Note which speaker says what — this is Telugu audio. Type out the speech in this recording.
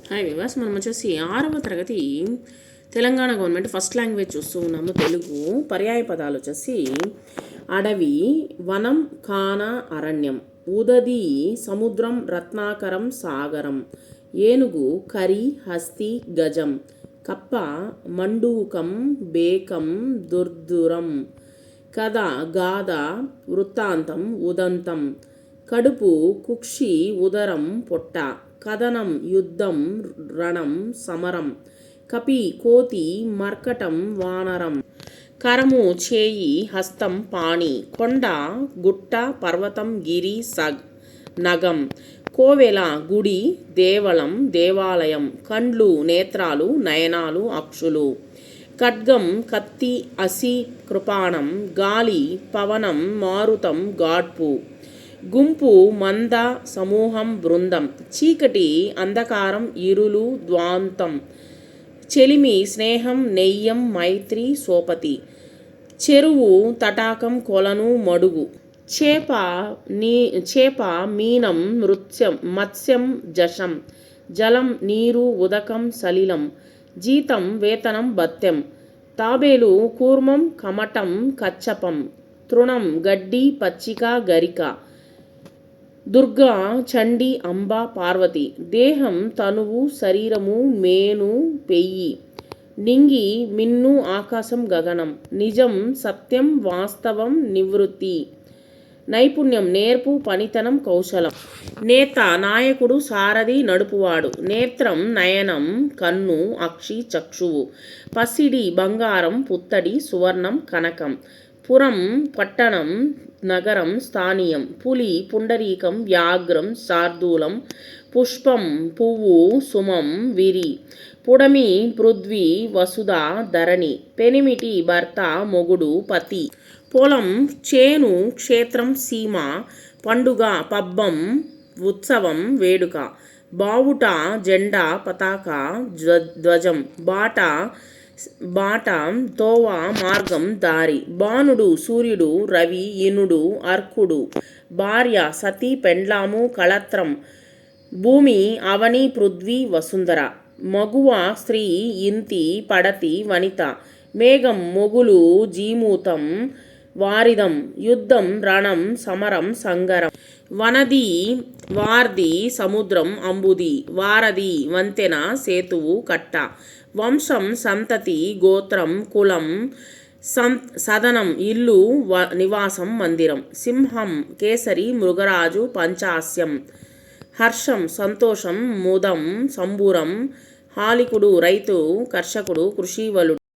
Speaker 1: హాయ్ వివాస్, మనం వచ్చేసి 6వ తరగతి తెలంగాణ గవర్నమెంట్ ఫస్ట్ లాంగ్వేజ్ చూస్తూ ఉన్నాము. తెలుగు పర్యాయ పదాలు వచ్చేసి అడవి, వనం, కాన, అరణ్యం, ఉదది, సముద్రం, రత్నాకరం, సాగరం, ఏనుగు, కరి, హస్తి, గజం, కప్ప, మండూకం, బేకం, దుర్దురం, కథ, గాథ, వృత్తాంతం, ఉదంతం, కడుపు, కుక్షి, ఉదరం, పొట్ట, కథనం, యుద్ధం, రణం, సమరం, కపి, కోతి, మర్కటం, వానరం, కరము, చేయి, హస్తం, పాణి, కొండ, గుట్ట, పర్వతం, గిరి, నగం, కోవెల, గుడి, దేవళం, దేవాలయం, కండ్లు, నేత్రాలు, నయనాలు, అక్షులు, ఖడ్గం, కత్తి, అసి, కృపాణం, గాలి, పవనం, మారుతం, గాడ్పు, గుంపు, మంద, సమూహం, బృందం, చీకటి, అంధకారం, ఇరులు, ద్వాంతం, చెలిమి, స్నేహం, నెయ్యం, మైత్రి, సోపతి, చెరువు, తటాకం, కొలను, మడుగు, చేప, మీనం, మత్స్యం, జషం, జలం, నీరు, ఉదకం, సలిలం, జీతం, వేతనం, భత్యం, తాబేలు, కూర్మం, కమటం, కచ్చపం, తృణం, గడ్డి, పచ్చిక, గరిక, దుర్గా, చండి, అంబ, పార్వతి, దేహం, తనువు, శరీరము, మేను, పెయ్యి, నింగి, మిన్ను, ఆకాశం, గగనం, నిజం, సత్యం, వాస్తవం, నివృత్తి, నైపుణ్యం, నేర్పు, పనితనం, కౌశలం, నేత, నాయకుడు, సారథి, నడుపువాడు, నేత్రం, నయనం, కన్ను, అక్షి, చక్షువు, పసిడి, బంగారం, పుత్తడి, సువర్ణం, కనకం, పురం, పట్టణం, నగరం, స్థానీయం, పులి, పుండరీకం, వ్యాఘ్రం, శార్దూలం, పుష్పం, పువ్వు, సుమం, విరి, పుడమి, పృథ్వీ, వసుధ, ధరణి, పెనిమిటి, భర్త, మొగుడు, పతి, పొలం, చేను, క్షేత్రం, సీమ, పండుగ, పబ్బం, ఉత్సవం, వేడుక, బావుట, జెండా, పతాక, ధ్వజం, బాట, తోవ, మార్గం, దారి, బాణుడు, సూర్యుడు, రవి, ఇనుడు, అర్కుడు, భార్య, సతి, పెండ్లాము, కళత్రం, భూమి, అవని, పృథ్వీ, వసుంధర, మగువ, స్త్రీ, ఇంతి, పడతి, వనిత, మేఘం, మొగులు, జీమూతం, వారిదం, యుద్ధం, రణం, సమరం, సంగరం, వనది, వార్ది, సముద్రం, అంబుది, వారధి, వంతెన, సేతువు, కట్ట, వంశం, సంతతి, గోత్రం, కులం, సదనం, ఇల్లు, నివాసం, మందిరం, సింహం, కేసరి, మృగరాజు, పంచాస్యం, హర్షం, సంతోషం, ముదం, సంబురం, హాలికుడు, రైతు, కర్షకుడు, కృషివలుడు.